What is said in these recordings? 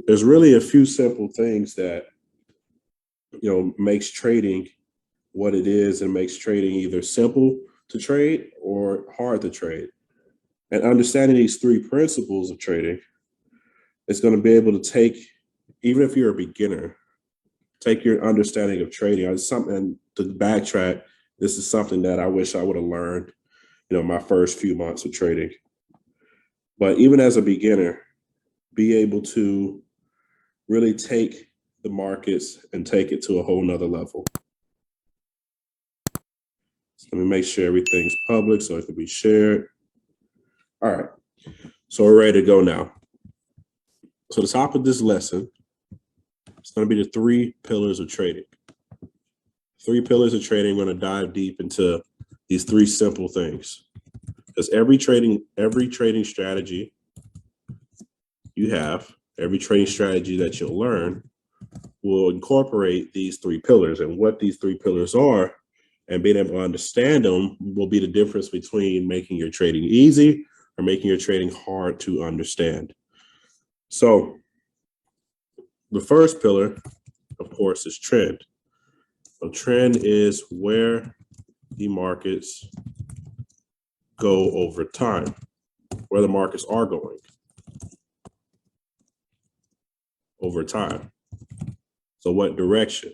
there's really a few simple things that, makes trading what it is and makes trading either simple to trade or hard to trade. And understanding these three principles of trading is going to be able to take, even if you're a beginner, take your understanding of trading. It's something to backtrack. This is something that I wish I would have learned, my first few months of trading. But even as a beginner, be able to really take the markets and take it to a whole nother level. So let me make sure everything's public so it can be shared. All right, so we're ready to go now. So the top of this lesson is going to be the 3 pillars of trading. 3 pillars of trading. We're going to dive deep into these 3 simple things, because every trading strategy you have, every trading strategy that you'll learn will incorporate these 3 pillars, and what these 3 pillars are and being able to understand them will be the difference between making your trading easy or making your trading hard to understand. So the first pillar, of course, is trend. So trend is where the markets go over time, where the markets are going over time. So what direction?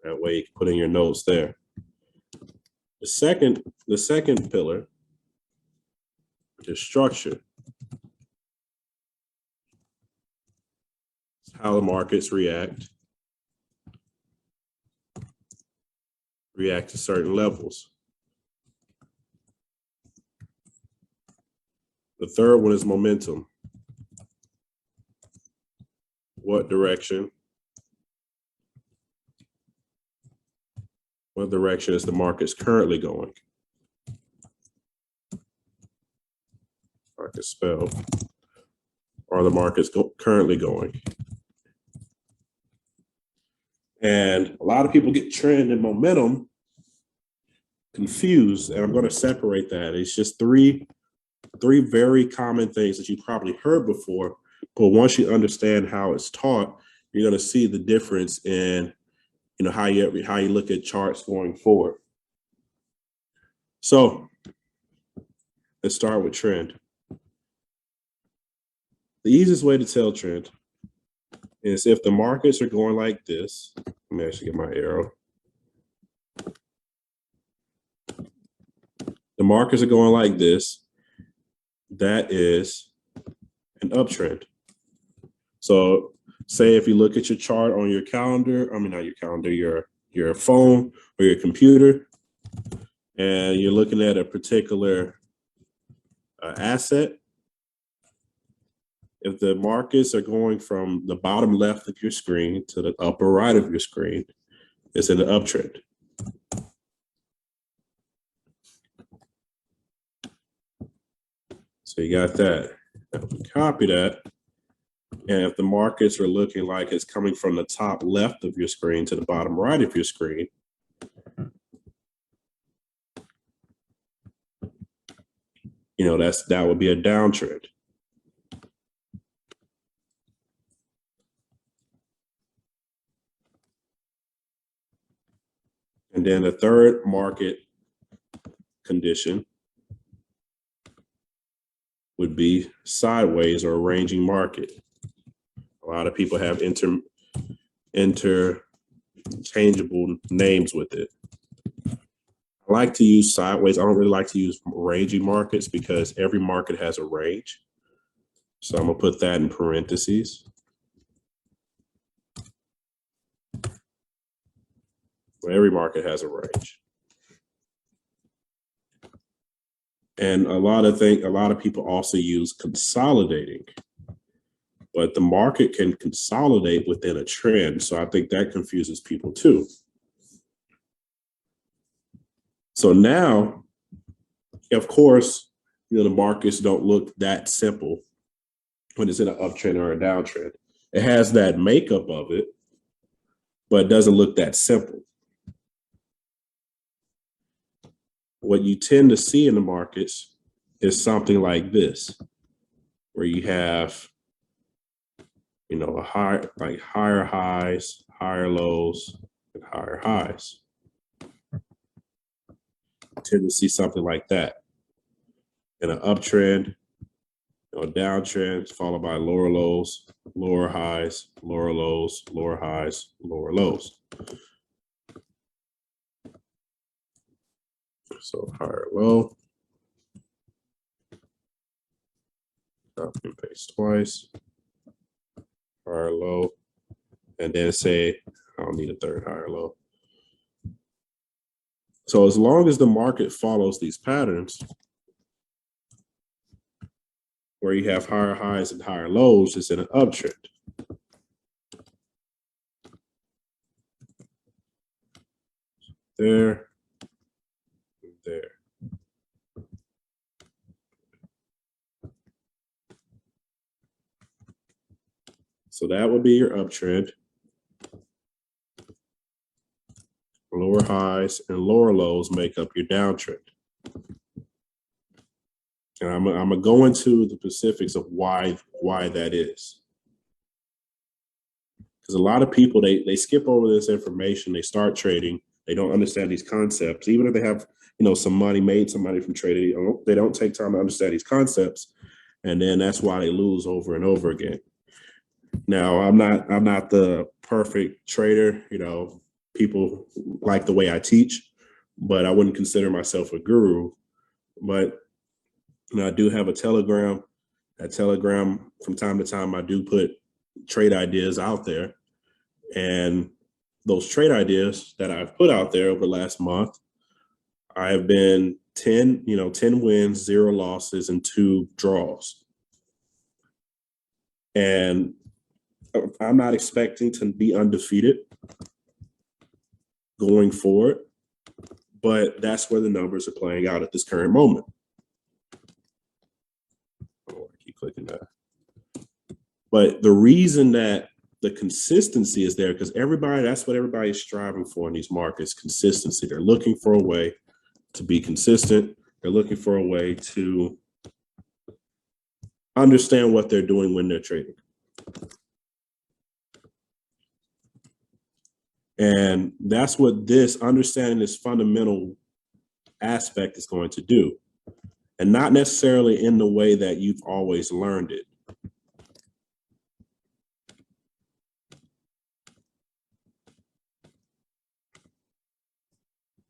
That way you can put in your notes there. The second pillar is structure. It's how the markets react to certain levels. The third one is momentum. What direction is the markets currently going? I can spell. Are the markets currently going? And a lot of people get trend and momentum confused, and I'm going to separate that. It's just three very common things that you probably heard before, but once you understand how it's taught, you're going to see the difference in how you look at charts going forward. So let's start with trend. The easiest way to tell trend is if the markets are going like this. Let me actually get my arrow. The markets are going like this. That is an uptrend. So say if you look at your chart on your calendar, not your calendar, your phone or your computer, and you're looking at a particular asset, if the markets are going from the bottom left of your screen to the upper right of your screen, it's in an uptrend. So you got that. Now copy that. And if the markets are looking like it's coming from the top left of your screen to the bottom right of your screen, that would be a downtrend. And then the third market condition would be sideways or a ranging market. A lot of people have interchangeable names with it. I like to use sideways. I don't really like to use ranging markets because every market has a range. So I'm going to put that in parentheses. Every market has a range. And a lot of people also use consolidating, but the market can consolidate within a trend. So I think that confuses people too. So now, of course, the markets don't look that simple when it's in an uptrend or a downtrend. It has that makeup of it, but it doesn't look that simple. What you tend to see in the markets is something like this. where you have, you know, higher highs, higher lows, and higher highs. I tend to see something like that in an uptrend, you know, downtrend, followed by lower lows, lower highs, lower lows, lower highs, lower lows. So higher low, copy and paste twice, higher low, and then say I don't need a third higher low. So as long as the market follows these patterns, where you have higher highs and higher lows, it's in an uptrend. There, there. So that would be your uptrend. Lower highs and lower lows make up your downtrend. And I'm gonna go into the specifics of why that is. Because a lot of people, they skip over this information, they start trading, they don't understand these concepts. Even if they have, you know, some money, made some money from trading, they don't take time to understand these concepts. And then that's why they lose over and over again. Now, I'm not the perfect trader, you know, people like the way I teach, but I wouldn't consider myself a guru. But you know, I do have a Telegram. That Telegram, from time to time, I do put trade ideas out there. And those trade ideas that I've put out there over the last month, I have been 10 wins, 0 losses, and 2 draws. And I'm not expecting to be undefeated going forward, but that's where the numbers are playing out at this current moment. Oh, I keep clicking that. But the reason that the consistency is there, because that's what everybody is striving for in these markets, consistency. They're looking for a way to be consistent. They're looking for a way to understand what they're doing when they're trading. And that's what understanding this fundamental aspect is going to do. And not necessarily in the way that you've always learned it.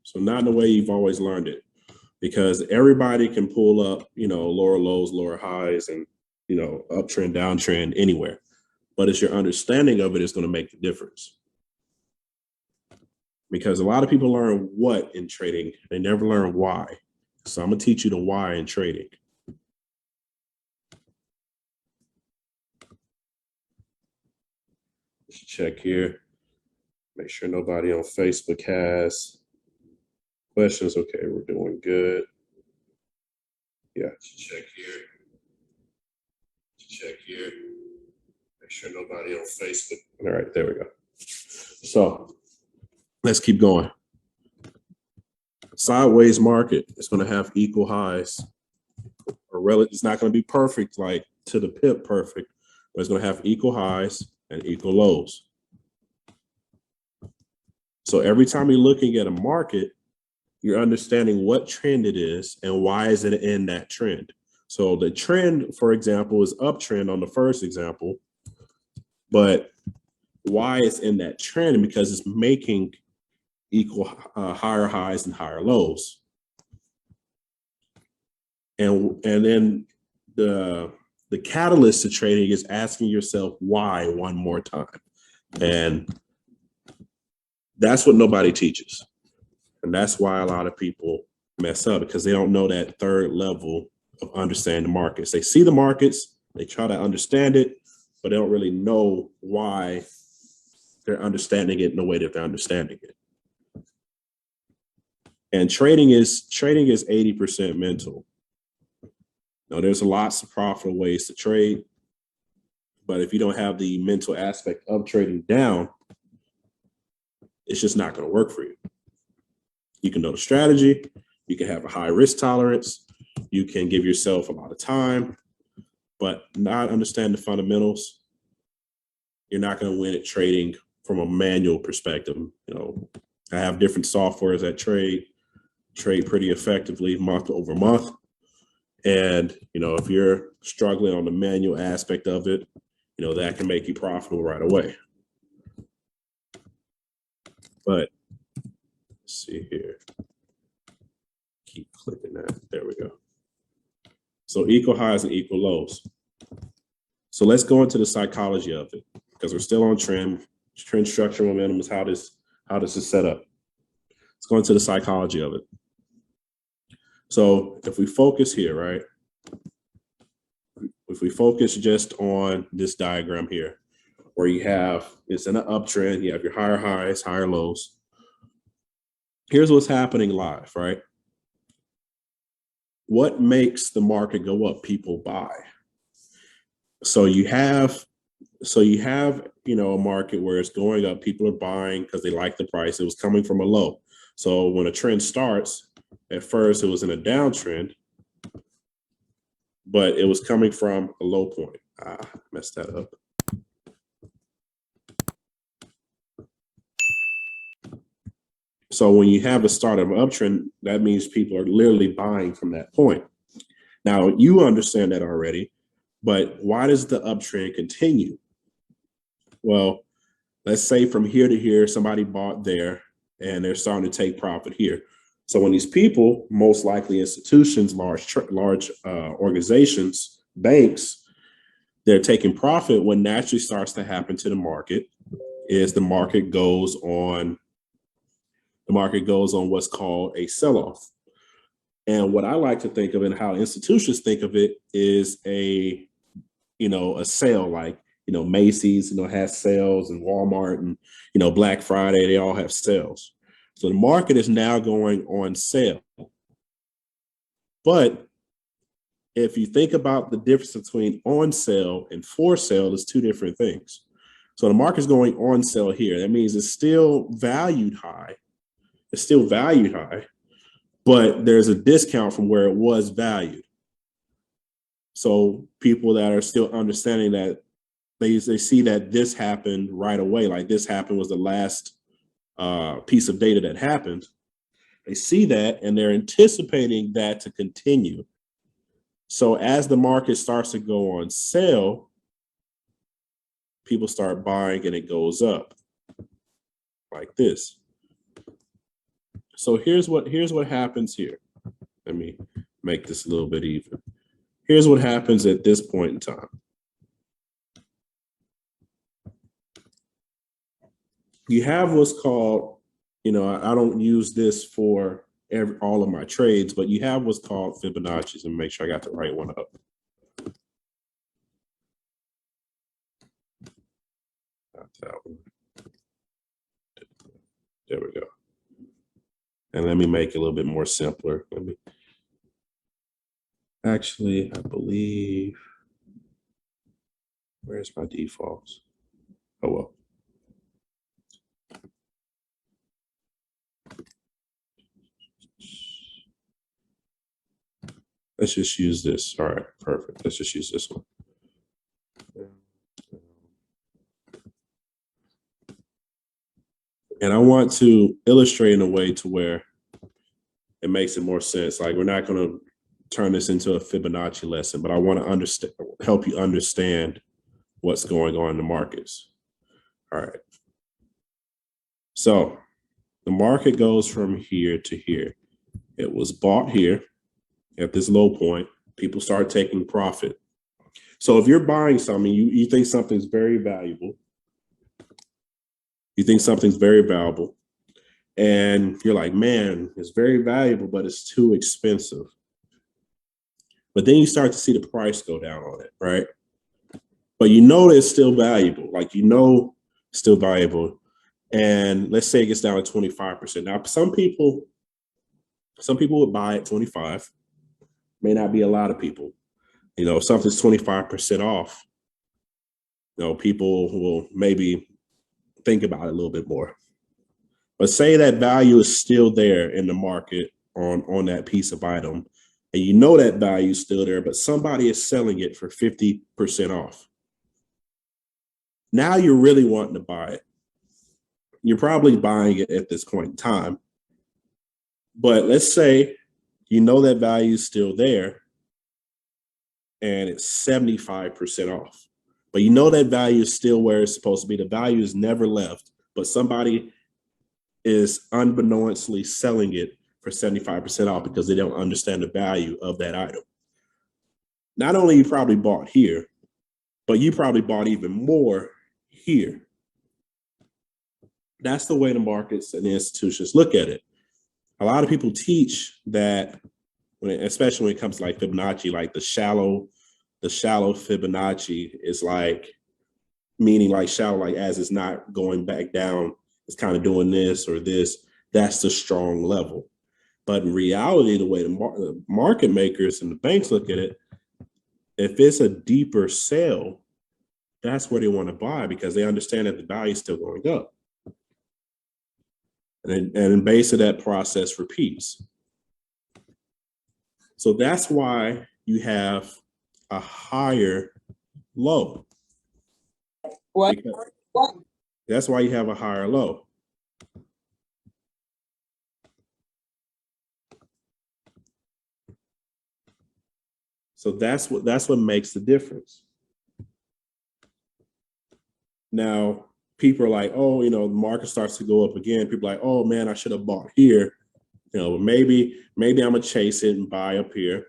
So not in the way you've always learned it, because everybody can pull up, you know, lower lows, lower highs, and, you know, uptrend, downtrend anywhere. But it's your understanding of it is going to make the difference. Because a lot of people learn what in trading, they never learn why. So I'm going to teach you the why in trading. Let's check here. Make sure nobody on Facebook has questions. Okay, we're doing good. Yeah, check here. Check here. Make sure nobody on Facebook. All right, there we go. So let's keep going. Sideways market is going to have equal highs. It's not going to be perfect, like to the pip perfect, but it's going to have equal highs and equal lows. So every time you're looking at a market, you're understanding what trend it is and why is it in that trend. So the trend, for example, is uptrend on the first example, but why it's in that trend? Because it's making equal higher highs and higher lows. And then the catalyst to trading is asking yourself why one more time. And that's what nobody teaches. And that's why a lot of people mess up, because they don't know that third level of understanding the markets. They see the markets, they try to understand it, but they don't really know why they're understanding it in the way that they're understanding it. And trading is 80% mental. Now, there's lots of profitable ways to trade, but if you don't have the mental aspect of trading down, it's just not going to work for you. You can know the strategy, you can have a high risk tolerance, you can give yourself a lot of time, but not understand the fundamentals, you're not going to win at trading from a manual perspective. I have different softwares that trade pretty effectively month over month. And, if you're struggling on the manual aspect of it, that can make you profitable right away. But let's see here. Keep clicking that. There we go. So equal highs and equal lows. So let's go into the psychology of it, because we're still on trend. Trend structure momentum is how this is set up. Let's go into the psychology of it. So if we focus here, right? If we focus just on this diagram here, where it's in an uptrend, you have your higher highs, higher lows. Here's what's happening live, right? What makes the market go up? People buy. So you have a market where it's going up. People are buying because they like the price. It was coming from a low. So when a trend starts, at first it was in a downtrend, but it was coming from a low point. Messed that up. So when you have a start of an uptrend, that means people are literally buying from that point. Now, you understand that already, but why does the uptrend continue? Well, let's say from here to here, somebody bought there and they're starting to take profit here. So when these people, most likely institutions, large organizations, banks, they're taking profit, what naturally starts to happen to the market is the market goes on what's called a sell-off. And what I like to think of and how institutions think of it is a sale, like, Macy's, has sales, and Walmart and, Black Friday, they all have sales. So the market is now going on sale. But if you think about the difference between on sale and for sale, it's two different things. So the market's going on sale here. That means it's still valued high. It's still valued high, but there's a discount from where it was valued. So people that are still understanding that they see that this happened right away, like this happened was the last piece of data that happened. They see that and they're anticipating that to continue. So as the market starts to go on sale, people start buying and it goes up like this. So here's what happens here. Let me make this a little bit even. Here's what happens at this point in time. You have what's called, I don't use this for all of my trades, but you have what's called Fibonacci's, and make sure I got the right one up. Not that one. There we go. And let me make it a little bit more simpler. Actually, I believe, where's my defaults? Oh, well. Let's just use this. All right, perfect. Let's just use this one. And I want to illustrate in a way to where it makes it more sense. Like, we're not going to turn this into a Fibonacci lesson, but I want to help you understand what's going on in the markets. All right. So the market goes from here to here. It was bought here at this low point. People start taking profit. So if you're buying something, you think something's very valuable. You think something's very valuable. And you're like, man, it's very valuable, but it's too expensive. But then you start to see the price go down on it, right? But it's still valuable. Like, it's still valuable. And let's say it gets down to 25%. Now, some people would buy at 25. May not be a lot of people. If something's 25% off, people will maybe think about it a little bit more. But say that value is still there in the market on that piece of item, and you know that value is still there, but somebody is selling it for 50% off. Now you're really wanting to buy it. You're probably buying it at this point in time. But let's say you know that value is still there and it's 75% off. But you know that value is still where it's supposed to be. The value is never left, but somebody is unbeknownstly selling it for 75% off because they don't understand the value of that item. Not only you probably bought here, but you probably bought even more here. That's the way the markets and the institutions look at it. A lot of people teach that, especially when it comes to like Fibonacci, like the shallow Fibonacci is like, meaning like shallow, like as it's not going back down, it's kind of doing this or this. That's the strong level. But in reality, the way the market makers and the banks look at it, if it's a deeper sell, that's where they want to buy because they understand that the value is still going up. And basically that process repeats. So that's why you have a higher low. What? That's why you have a higher low. So that's what makes the difference. Now, people are like, oh, you know, the market starts to go up again. People are like, oh man, I should have bought here. You know, maybe I'm gonna chase it and buy up here.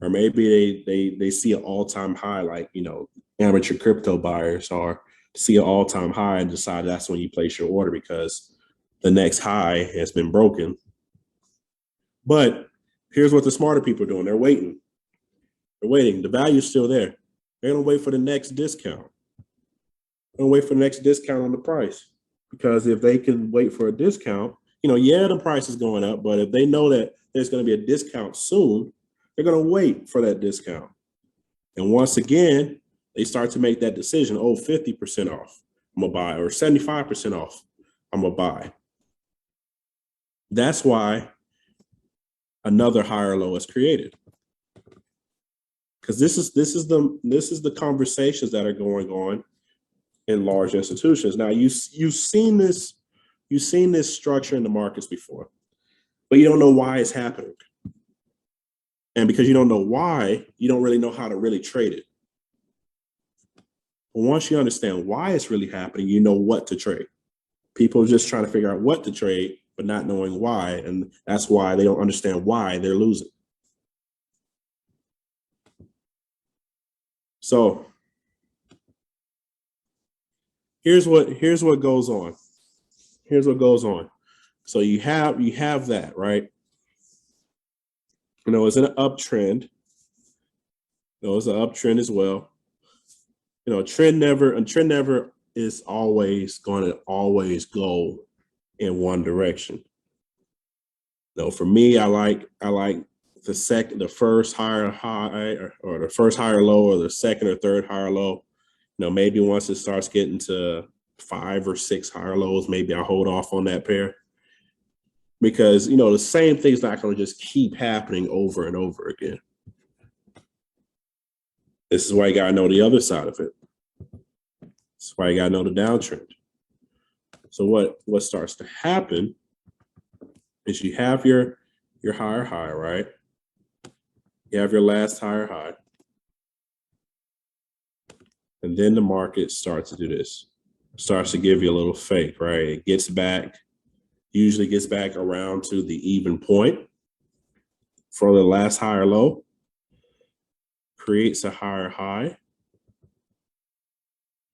Or maybe they see an all-time high, like, you know, amateur crypto buyers are see an all-time high and decide that's when you place your order because the next high has been broken. But here's what the smarter people are doing. They're waiting. They're waiting. The value's still there. They're gonna wait for the next discount. They're gonna wait for the next discount on the price. Because if they can wait for a discount, you know, yeah, the price is going up, but if they know that there's gonna be a discount soon, they're gonna wait for that discount. And once again, they start to make that decision, oh, 50% off, I'm gonna buy, or 75% off, I'm gonna buy. That's why another higher low is created. Because this is the conversations that are going on in large institutions. Now you've seen this structure in the markets before, but you don't know why it's happening. And because you don't know why, you don't really know how to really trade it. But once you understand why it's really happening, you know what to trade. People are just trying to figure out what to trade, but not knowing why. And that's why they don't understand why they're losing. So here's what goes on. Here's what goes on. So you have that, right? You know, it's an uptrend. You know, it's an uptrend as well. You know, a trend never is always going to go in one direction. You know, for me, I like the first higher high or the first higher low or the second or third higher low. You know, maybe once it starts getting to 5 or 6 higher lows, maybe I'll hold off on that pair. Because, you know, the same thing's not going to just keep happening over and over again. This is why you got to know the other side of it. This is why you got to know the downtrend. So what starts to happen is you have your higher high, right? You have your last higher high. And then the market starts to do this. Starts to give you a little fake, right? It gets back, usually gets back around to the even point for the last higher low, creates a higher high.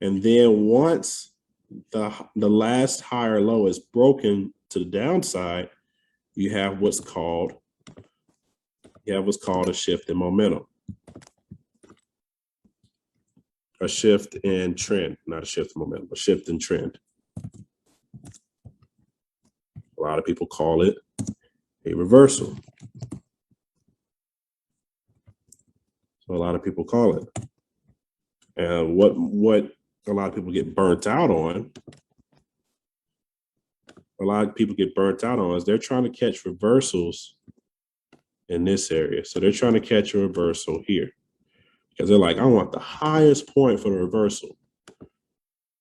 And then once the last higher low is broken to the downside, you have what's called a shift in momentum. A shift in trend, not a shift in momentum, a shift in trend. A lot of people call it a reversal. So a lot of people call it. And what a lot of people get burnt out on, is they're trying to catch reversals in this area. So they're trying to catch a reversal here because they're like, I want the highest point for the reversal.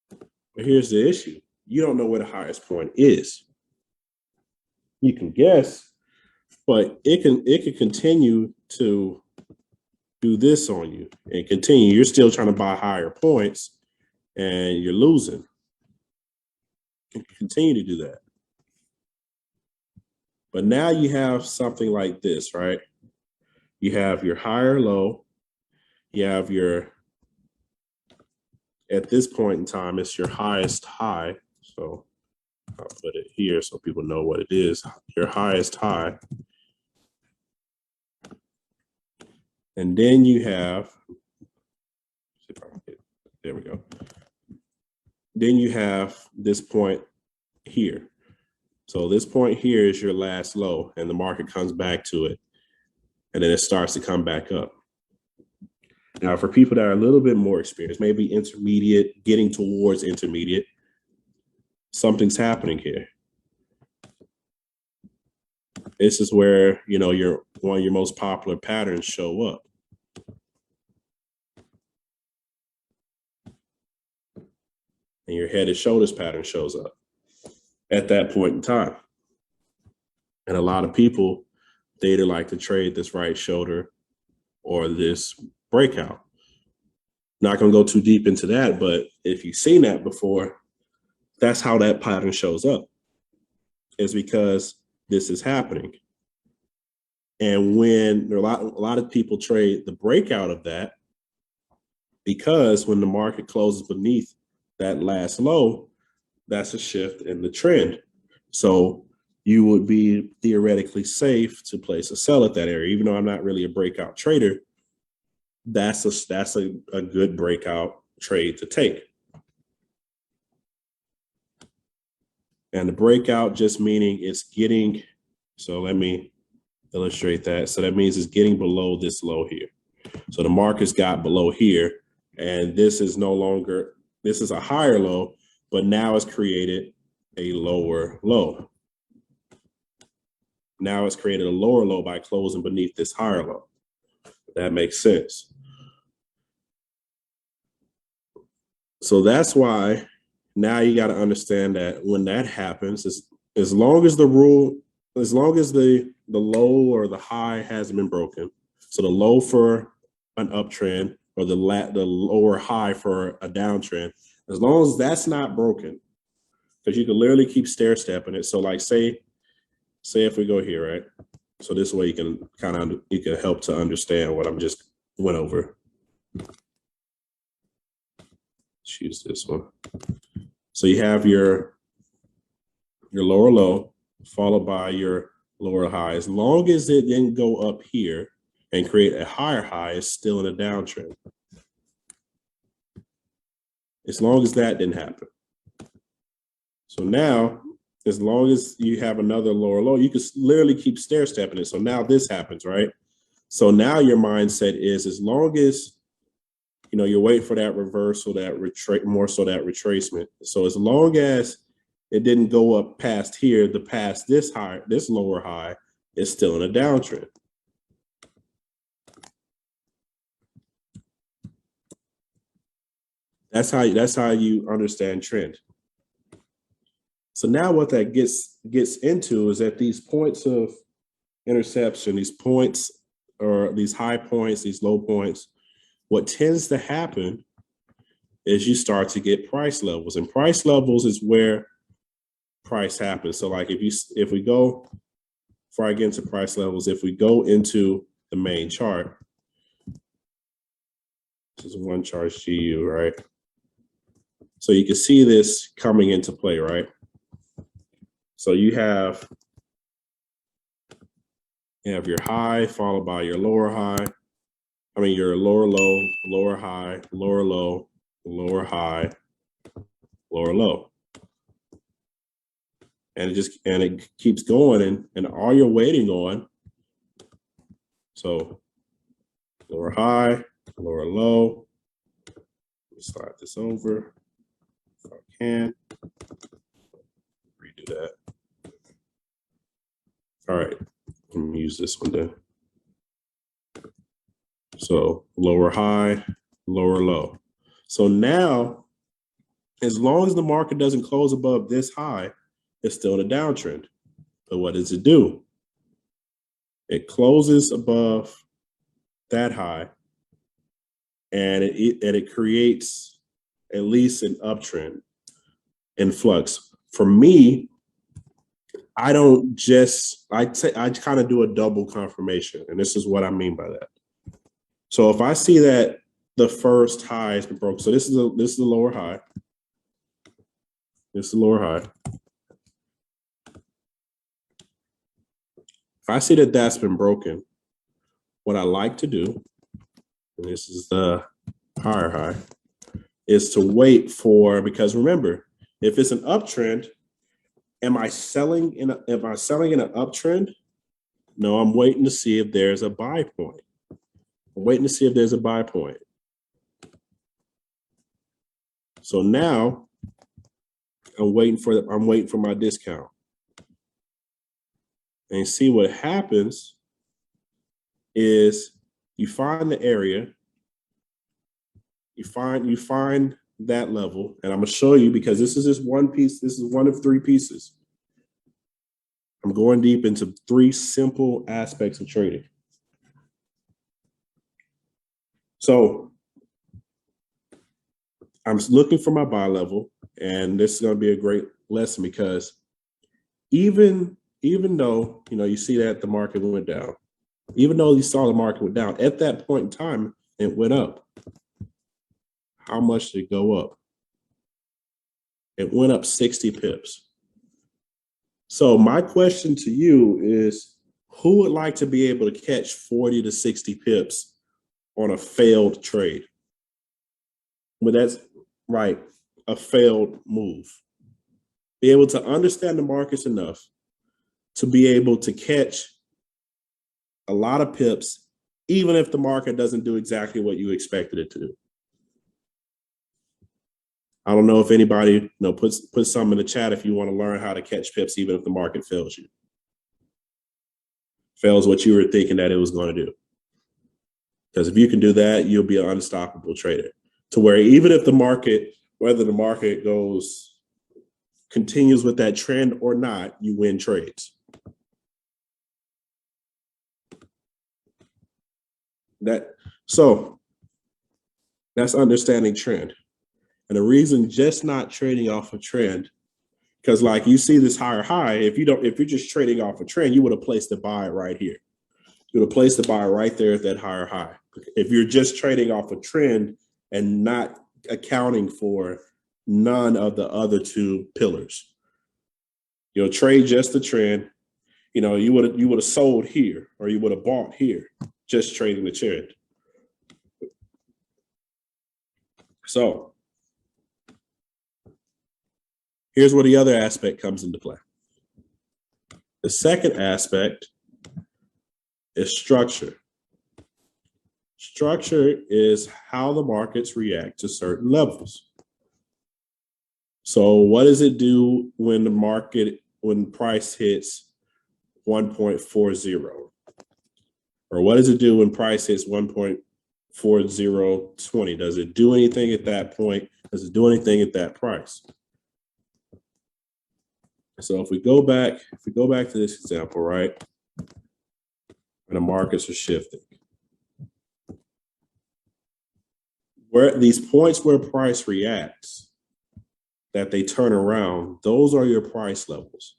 But here's the issue. You don't know where the highest point is. You can guess, but it can continue to do this on you and continue. You're still trying to buy higher points and you're losing. You can continue to do that. But now you have something like this, right? You have your higher low. You have your, at this point in time, it's your highest high. So I'll put it here so people know what it is. Your highest high. And then you have, there we go. Then you have this point here. So this point here is your last low and the market comes back to it. And then it starts to come back up. Now, for people that are a little bit more experienced, maybe intermediate, getting towards intermediate, something's happening here. This is where, you know, one of your most popular patterns show up. And your head and shoulders pattern shows up at that point in time. And a lot of people, they either like to trade this right shoulder or this breakout. Not going to go too deep into that, but if you've seen that before, that's how that pattern shows up. It's because this is happening. And when a lot of people trade the breakout of that, because when the market closes beneath that last low, that's a shift in the trend. So you would be theoretically safe to place a sell at that area, even though I'm not really a breakout trader. That's a good breakout trade to take. And the breakout just meaning it's getting, so let me illustrate that. So that means it's getting below this low here. So the market's got below here, and this is no longer, this is a higher low, but now it's created a lower low. Now it's created a lower low by closing beneath this higher low. That makes sense. So that's why now you got to understand that when that happens, as long as the low or the high hasn't been broken, so the low for an uptrend or the lower high for a downtrend, as long as that's not broken, because you can literally keep stair stepping it. So like say if we go here, right? So this way you can help to understand what I'm just went over. Choose this one. So you have your lower low followed by your lower high. As long as it didn't go up here and create a higher high, it's still in a downtrend. As long as that didn't happen. So now, as long as you have another lower low, you can literally keep stair stepping it. So now this happens, right? So now your mindset is as long as you're waiting for that reversal, that retracement. So as long as it didn't go up past here, past this lower high, it's still in a downtrend. That's how you understand trend. So now what that gets into is that these points of interception, these points or these high points, these low points, what tends to happen is you start to get price levels, and price levels is where price happens. So like if we go, before I get into price levels, if we go into the main chart, this is one chart GU, right? So you can see this coming into play, right? So you have your high followed by your lower high. I mean, your lower low, lower high, lower low, lower high, lower low. And it keeps going, and all you're waiting on. So lower high, lower low. Let me slide this over if I can. Redo that. All right, let me use this one then. So lower high, lower low. So now, as long as the market doesn't close above this high, it's still a downtrend. But what does it do? It closes above that high, and it creates at least an uptrend in flux. For me, I don't just, I kind of do a double confirmation, and this is what I mean by that. So if I see that the first high has been broken, so this is the lower high. This is the lower high. If I see that that's been broken, what I like to do, and this is the higher high, is to wait for, because remember, if it's an uptrend, am I selling in an uptrend? No, I'm waiting to see if there's a buy point. I'm waiting to see if there's a buy point. So now I'm waiting for my discount. And see what happens is you find the area, you find that level, and I'm gonna show you, because this is just one piece, this is one of three pieces. I'm going deep into three simple aspects of trading. So I'm looking for my buy level, and this is gonna be a great lesson, because even though, you see that the market went down, even though you saw the market went down, at that point in time, it went up. How much did it go up? It went up 60 pips. So my question to you is, who would like to be able to catch 40 to 60 pips on a failed trade? Well, that's right, a failed move. Be able to understand the markets enough to be able to catch a lot of pips, even if the market doesn't do exactly what you expected it to do. I don't know if anybody put something in the chat if you want to learn how to catch pips, even if the market fails you. Fails what you were thinking that it was going to do. Because if you can do that, you'll be an unstoppable trader. To where even if the market, whether the market continues with that trend or not, you win trades. So that's understanding trend. And the reason just not trading off a trend, because like you see this higher high, if you're just trading off a trend, you would have placed the buy right here. You would have placed the buy right there at that higher high. If you're just trading off a trend and not accounting for none of the other two pillars, you'll trade just the trend. You would have sold here, or you would have bought here, just trading the trend. So here's where the other aspect comes into play. The second aspect is structure. Structure is how the markets react to certain levels. So what does it do when price hits 1.40? Or what does it do when price hits 1.4020? Does it do anything at that point? Does it do anything at that price? So if we go back to this example, right? And the markets are shifting. Where these points where price reacts, that they turn around, those are your price levels.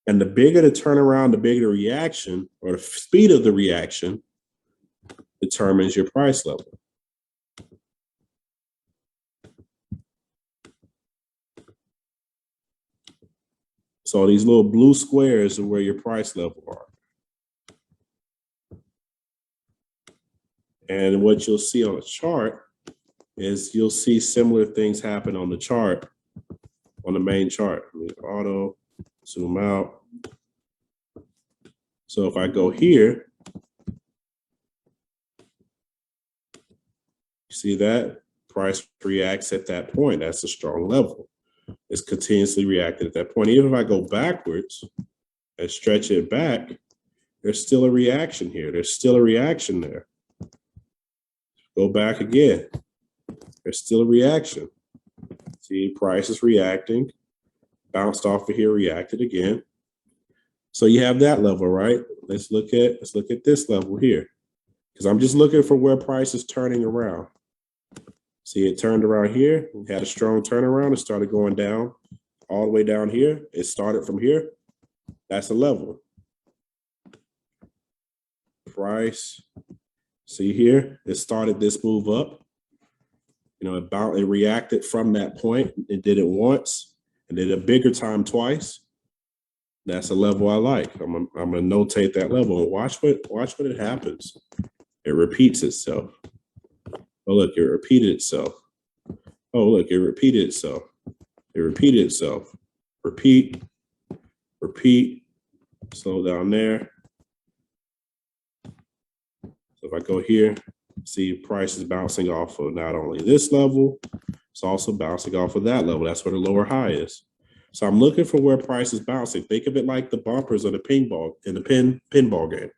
And the bigger the turnaround, the bigger the reaction, or the speed of the reaction, determines your price level. So these little blue squares are where your price level are. And what you'll see on the chart is you'll see similar things happen on the chart, on the main chart. Auto, zoom out. So if I go here, you see that price reacts at that point. That's a strong level. It's continuously reacted at that point. Even if I go backwards and stretch it back, there's still a reaction here. There's still a reaction there. go back again. There's still a reaction. See, price is reacting, bounced off of here, reacted again. So you have that level, right? Let's look at this level here, because I'm just looking for where price is turning around. See, it turned around here, had a strong turnaround. It started going down all the way down here. It started from here. That's a level. Price, see here, it started this move up. You know, it reacted from that point. It did it once and did a bigger time twice. That's a level I like. I'm gonna notate that level and watch what it happens. It repeats itself. Oh, look, it repeated itself. Oh, look, it repeated itself. It repeated itself. Repeat, repeat, slow down there. So if I go here, see price is bouncing off of not only this level, it's also bouncing off of that level. That's where the lower high is. So I'm looking for where price is bouncing. Think of it like the bumpers of the pinball in the pinball game.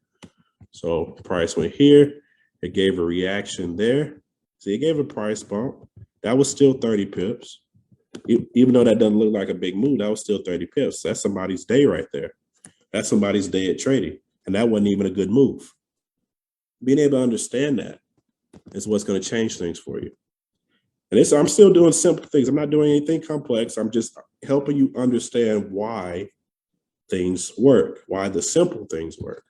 So price went here, it gave a reaction there. See, it gave a price bump. That was still 30 pips. Even though that doesn't look like a big move, that was still 30 pips. That's somebody's day right there. That's somebody's day at trading. And that wasn't even a good move. Being able to understand that is what's going to change things for you. And I'm still doing simple things. I'm not doing anything complex. I'm just helping you understand why things work, why the simple things work.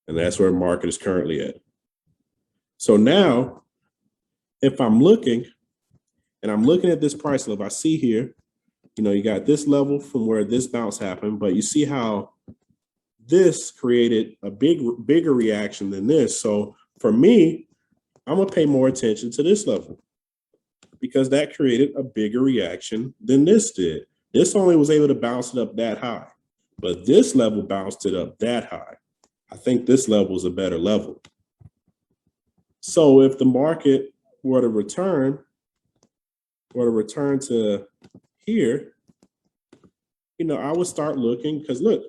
And that's where the market is currently at. So now, if I'm looking, and I'm looking at this price level, I see here, you know, you got this level from where this bounce happened, but you see how this created a bigger reaction than this. So for me, I'm gonna pay more attention to this level because that created a bigger reaction than this did. This only was able to bounce it up that high, but this level bounced it up that high. I think this level is a better level. So if the market were to return to here, you know, I would start looking, because look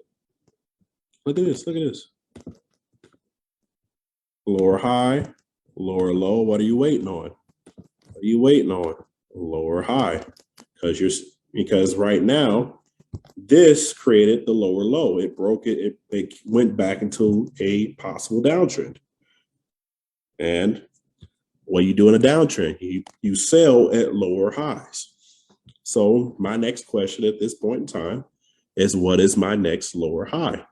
at this, Lower high, lower low. What are you waiting on? What are you waiting on? Lower high. Because right now, this created the lower low. It broke it, it went back into a possible downtrend. And what you do in a downtrend? You sell at lower highs. So my next question at this point in time is, what is my next lower high?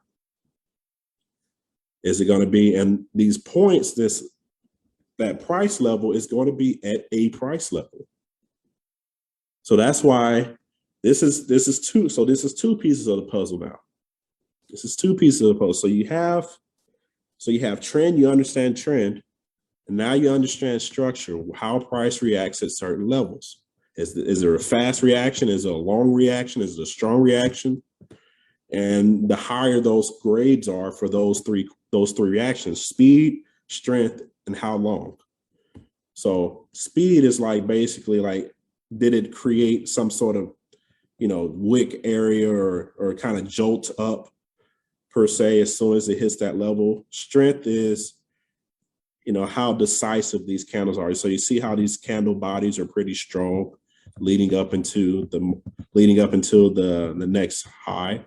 Is it going to be, and these points, that price level is going to be at a price level. So that's why this is two. So this is two pieces of the puzzle now. This is two pieces of the puzzle. So you have trend, you understand trend, and now you understand structure, how price reacts at certain levels. Is there a fast reaction? Is it a long reaction? Is it a strong reaction? And the higher those grades are for those three reactions: speed, strength, and how long. So speed is like basically like, did it create some sort of, you know, wick area or kind of jolt up per se as soon as it hits that level? Strength is, you know, how decisive these candles are. So you see how these candle bodies are pretty strong leading up into the next high.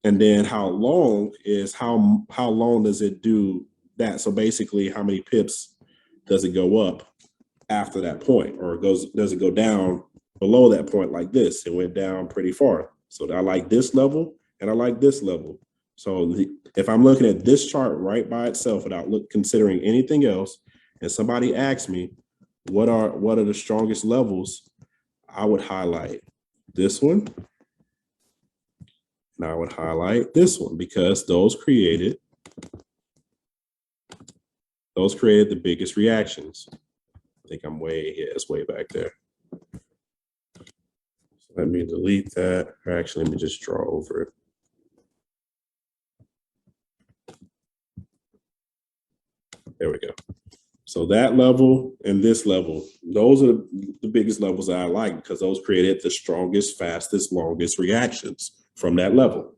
And then how long is how long does it do that? So basically, how many pips does it go up after that point, or does it go down below that point like this? It went down pretty far. So I like this level and I like this level. So if I'm looking at this chart right by itself without considering anything else, and somebody asks me what are the strongest levels, I would highlight this one. And I would highlight this one, because those created the biggest reactions. I think I'm it's way back there. So let me delete that. Or actually, let me just draw over it. There we go. So that level and this level, those are the biggest levels that I like, because those created the strongest, fastest, longest reactions from that level.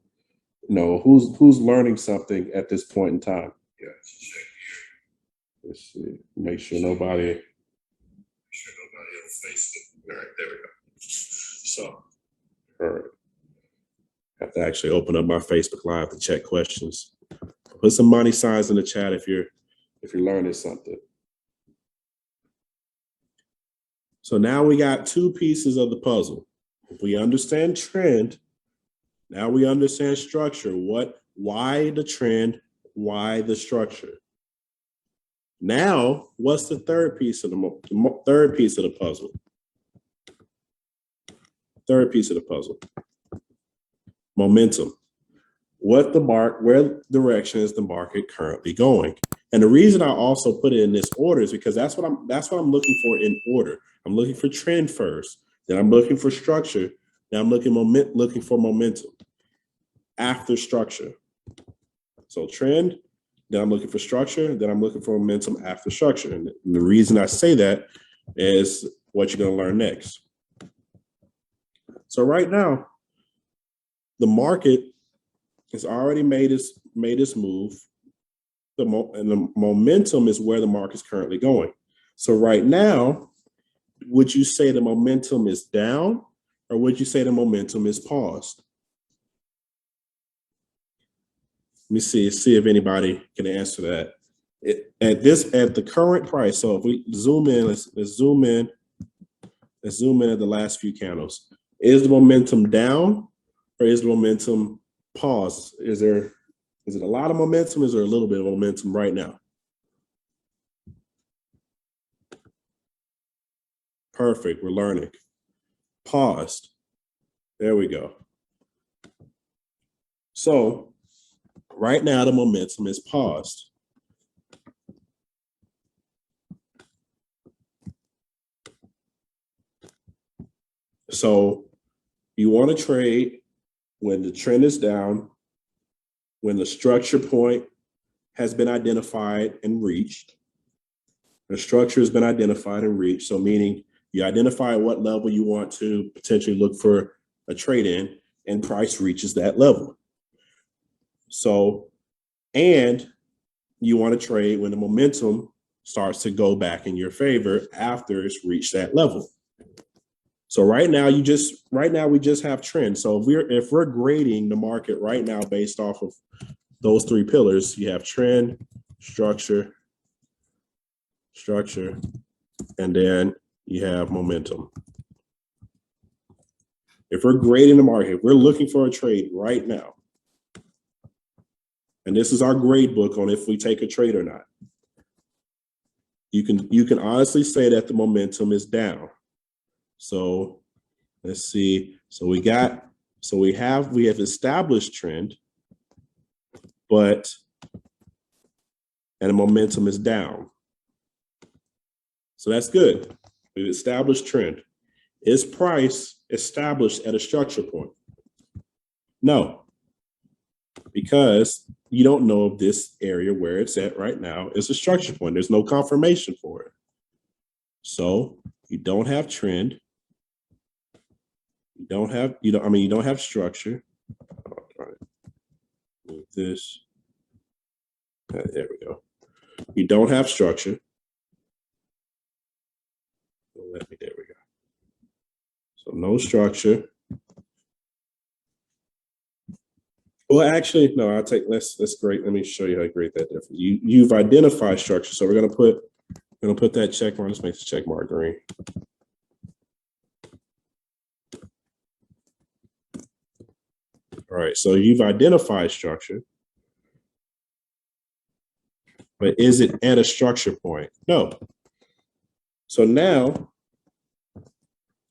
You know, who's learning something at this point in time? Let's see. Make sure nobody on Facebook. All right, there we go. So, all right. I have to actually open up my Facebook Live to check questions. Put some money signs in the chat if you're learning something. So now we got two pieces of the puzzle. If we understand trend, now we understand structure. Why the trend? Why the structure? Now, what's the third piece of the third piece of the puzzle? Third piece of the puzzle. Momentum. Where direction is the market currently going? And the reason I also put it in this order is because that's what I'm looking for in order. I'm looking for trend first, then I'm looking for structure, then I'm looking for momentum after structure. So trend, then I'm looking for structure, then I'm looking for momentum after structure. And the reason I say that is what you're going to learn next. So right now, the market has already made its move. And the momentum is where the market's currently going. So right now, would you say the momentum is down, or would you say the momentum is paused? Let me see if anybody can answer that. At the current price. So if we zoom in, let's zoom in at the last few candles. Is the momentum down, or is the momentum paused? Is it a lot of momentum? Is there a little bit of momentum right now? Perfect, we're learning. Paused. There we go. So right now the momentum is paused. So you want to trade when the trend is down, when the structure point has been identified and reached. The structure has been identified and reached. So meaning you identify what level you want to potentially look for a trade in, and price reaches that level. So, and you want to trade when the momentum starts to go back in your favor after it's reached that level. So right now we just have trend. So if we're grading the market right now based off of those three pillars, you have trend, structure, and then you have momentum. If we're grading the market, we're looking for a trade right now. And this is our grade book on if we take a trade or not. You can honestly say that the momentum is down. So let's see. So we have established trend, and the momentum is down. So that's good. We've established trend. Is price established at a structure point? No, because you don't know if this area where it's at right now is a structure point. There's no confirmation for it. So you don't have trend. You don't have structure. Move this. There we go. You don't have structure. There we go. So no structure. Well, actually, no, that's great. Let me show you how to grade that difference. You've identified structure. So we're gonna put that check mark. Let's make the check mark green. All right, so you've identified structure, but is it at a structure point? No. So now,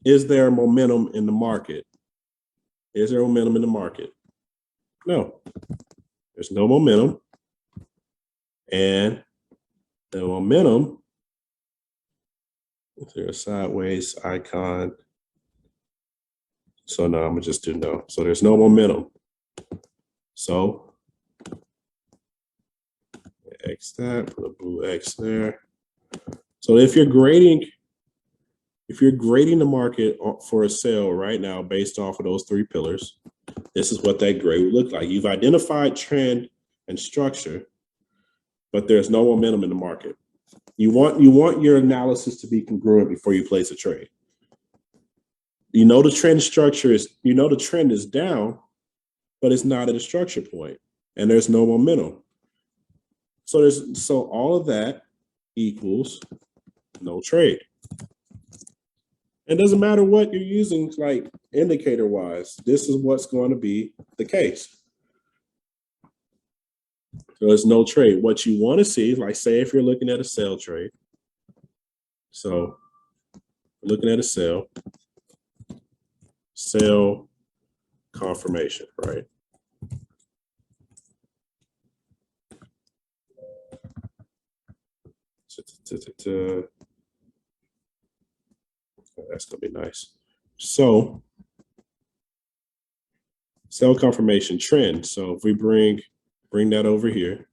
is there momentum in the market? Is there momentum in the market? No, there's no momentum. And the momentum, is there a sideways icon? So no, I'm gonna just do no. So there's no momentum. So X that, put a blue X there. So if you're grading the market for a sale right now based off of those three pillars, this is what that grade would look like. You've identified trend and structure. but there's no momentum in the market. You want your analysis to be congruent before you place a trade. You know the trend structure is, the trend is down, but it's not at a structure point, and there's no momentum. So all of that equals no trade. It doesn't matter what you're using, like indicator wise, this is what's going to be the case. So there's no trade. What you want to see, like say if you're looking at a sell trade. So looking at a sell confirmation, right? That's gonna be nice. So sell confirmation trend. So if we bring that over here,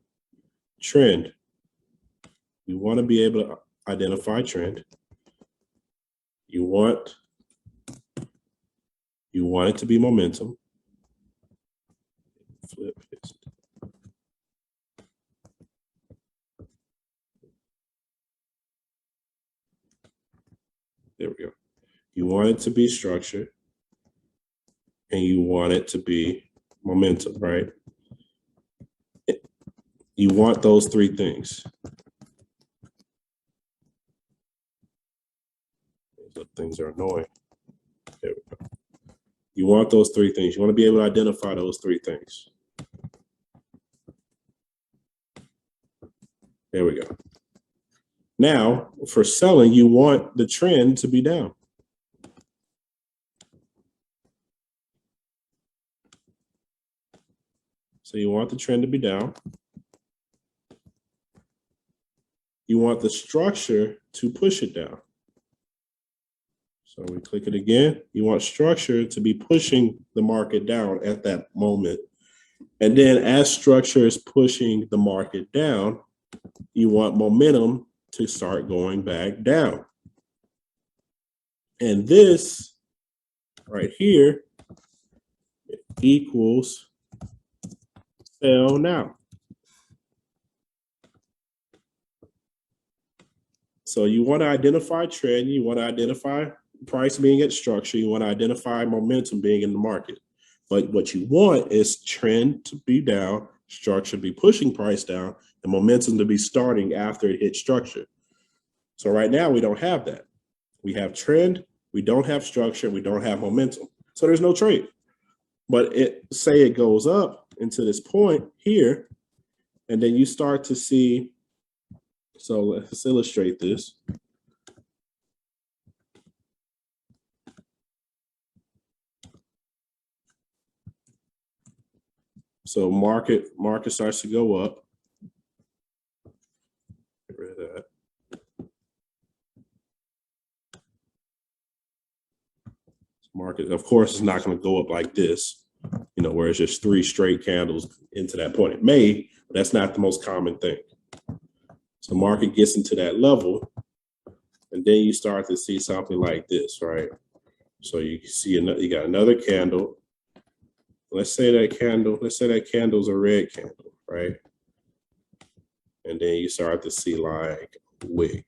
trend, you want to be able to identify trend. You want it to be momentum. Flip it. There we go. You want it to be structured, and you want it to be momentum, right? You want those three things. Those things are annoying. There we go. You want those three things. You want to be able to identify those three things. There we go. Now, for selling, you want the trend to be down. So you want the trend to be down. You want the structure to push it down. So we click it again. You want structure to be pushing the market down at that moment. And then as structure is pushing the market down, you want momentum to start going back down. And this right here equals sell now. So you want to identify trend, you want to identify price being at structure, you want to identify momentum being in the market. But what you want is trend to be down, structure to be pushing price down, and momentum to be starting after it hits structure. So right now we don't have that. We have trend, we don't have structure, we don't have momentum. So there's no trade. But say it goes up into this point here, and then you start to see, so let's illustrate this. So market starts to go up. Get rid of that. Market, of course, is not going to go up like this, where it's just three straight candles into that point. It may, but that's not the most common thing. So market gets into that level, and then you start to see something like this, right? So you can see you got another candle. Let's say that candle's a red candle, right? And then you start to see like a wick.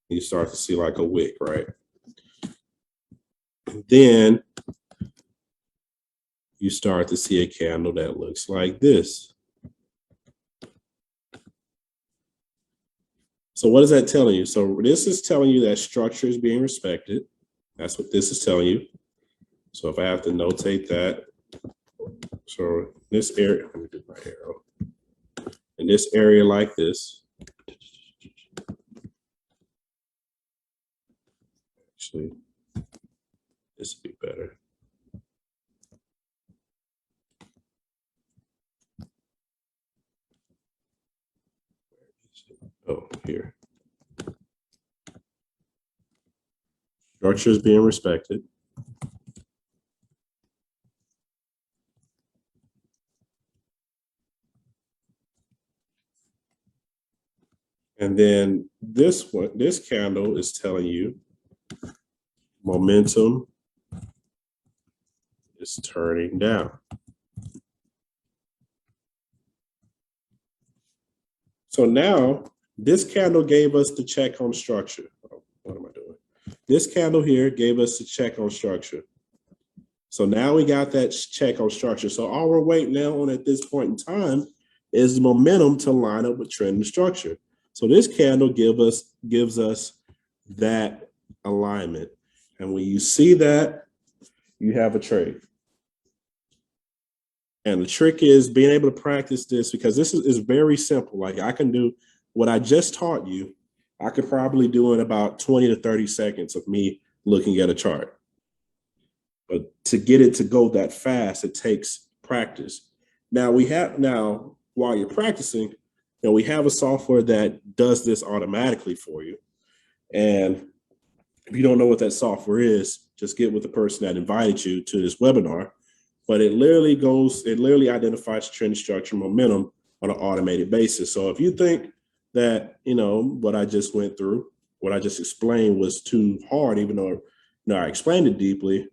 You start to see like a wick, right? And then you start to see a candle that looks like this. So what is that telling you? So this is telling you that structure is being respected. That's what this is telling you. So if I have to notate that, so this area, let me do my arrow. In this area like this, actually, this would be better. Oh, here. Structure is being respected. And then this candle is telling you momentum It's turning down. So now this candle gave us the check on structure. Oh, what am I doing? This candle here gave us the check on structure. So now we got that check on structure. So all we're waiting now on at this point in time is the momentum to line up with trend and structure. So this candle gives us that alignment. And when you see that, you have a trade. And the trick is being able to practice this, because this is very simple. Like, I can do what I just taught you. I could probably do in about 20 to 30 seconds of me looking at a chart. But to get it to go that fast, it takes practice. Now while you're practicing, we have a software that does this automatically for you. And if you don't know what that software is, just get with the person that invited you to this webinar. But it literally identifies trend, structure, momentum on an automated basis. So if you think that, what I just went through, what I just explained was too hard, even though, I explained it deeply,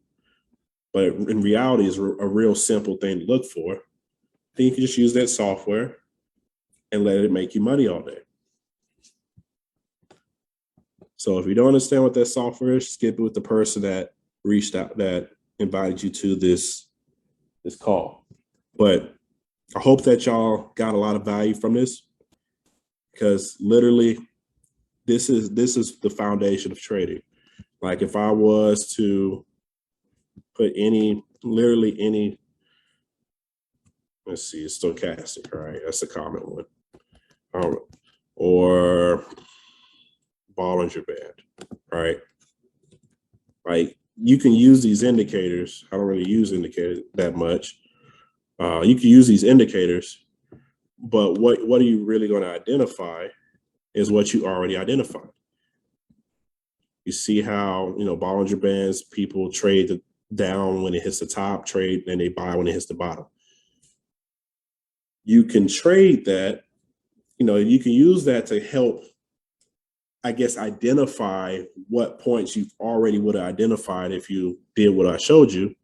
but in reality is a real simple thing to look for, then you can just use that software and let it make you money all day. So if you don't understand what that software is, skip it with the person that reached out, that invited you to this call. But I hope that y'all got a lot of value from this, because literally this is the foundation of trading. Like, if I was to put literally any, let's see, it's stochastic, right? That's a common one. Or Bollinger Band, right? Like, you can use these indicators. I don't really use indicators that much. You can use these indicators, but what are you really going to identify is what you already identified. You see how, Bollinger Bands, people trade down when it hits the top, trade, and they buy when it hits the bottom. You can trade that, you can use that to help, I guess, identify what points you already would have identified if you did what I showed you.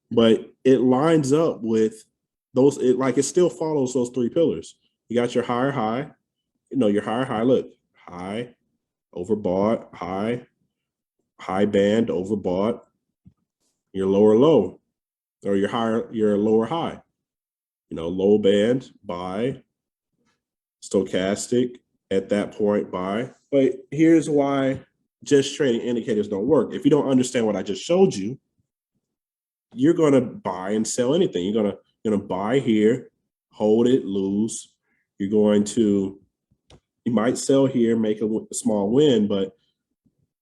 But it lines up with those, it still follows those three pillars. You got your higher high, your higher high, look, high, overbought, high band, overbought, your lower low, or your lower high, low band, buy, stochastic, at that point, buy. But here's why just trading indicators don't work. If you don't understand what I just showed you, you're going to buy and sell anything. You're going to buy here, hold it, lose. You might sell here, make a small win, but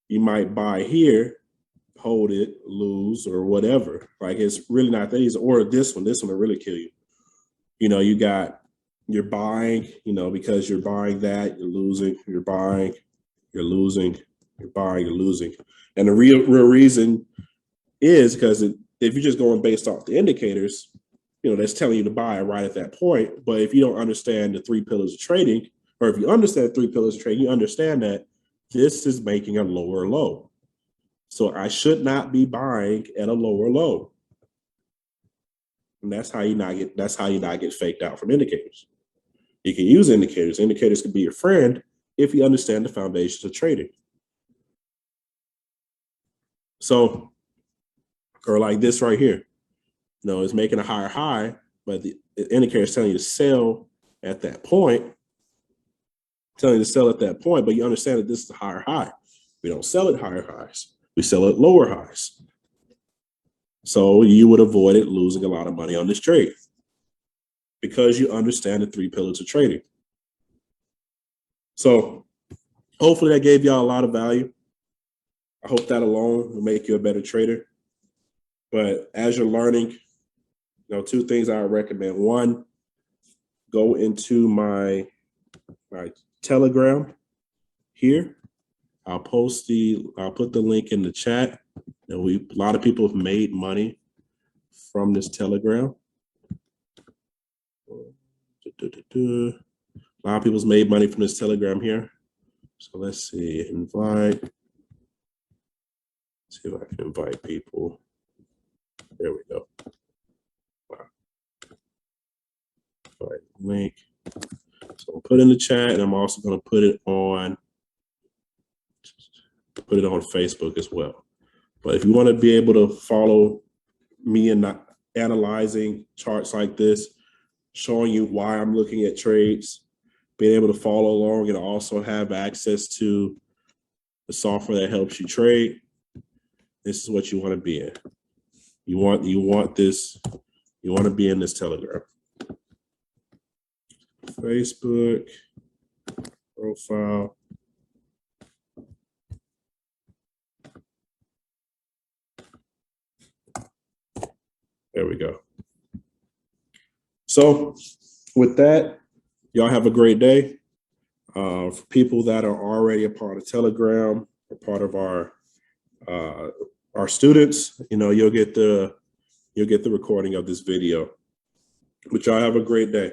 you might buy here, hold it, lose, or whatever. Like, it's really not that easy. Or this one will really kill you. You're buying, because you're buying that, you're losing, you're buying, you're losing, you're buying, you're losing. And the real reason is because if you're just going based off the indicators, that's telling you to buy right at that point. But if you don't understand the three pillars of trading, or if you understand three pillars of trading, you understand that this is making a lower low. So I should not be buying at a lower low. And that's how you not get faked out from indicators. You can use indicators. Indicators can be your friend if you understand the foundations of trading. So, or like this right here, it's making a higher high, but the indicator is telling you to sell at that point, but you understand that this is a higher high. We don't sell at higher highs. We sell at lower highs. So you would avoid it losing a lot of money on this trade, because you understand the three pillars of trading. So hopefully that gave y'all a lot of value. I hope that alone will make you a better trader. But as you're learning, two things I would recommend. One, go into my Telegram here. I'll put the link in the chat. A lot of people have made money from this Telegram. A lot of people's made money from this Telegram here. So let's see, invite. See if I can invite people. There we go. All right, link. So I'll put in the chat, and I'm also going to put it on Facebook as well. But if you want to be able to follow me and not analyzing charts like this, showing you why I'm looking at trades, being able to follow along, and also have access to the software that helps you trade, this is what you want to be in. You want this. You want to be in this Telegram. Facebook profile. There we go. So with that, y'all have a great day. For people that are already a part of Telegram, or part of our students, you'll get the recording of this video. But y'all have a great day.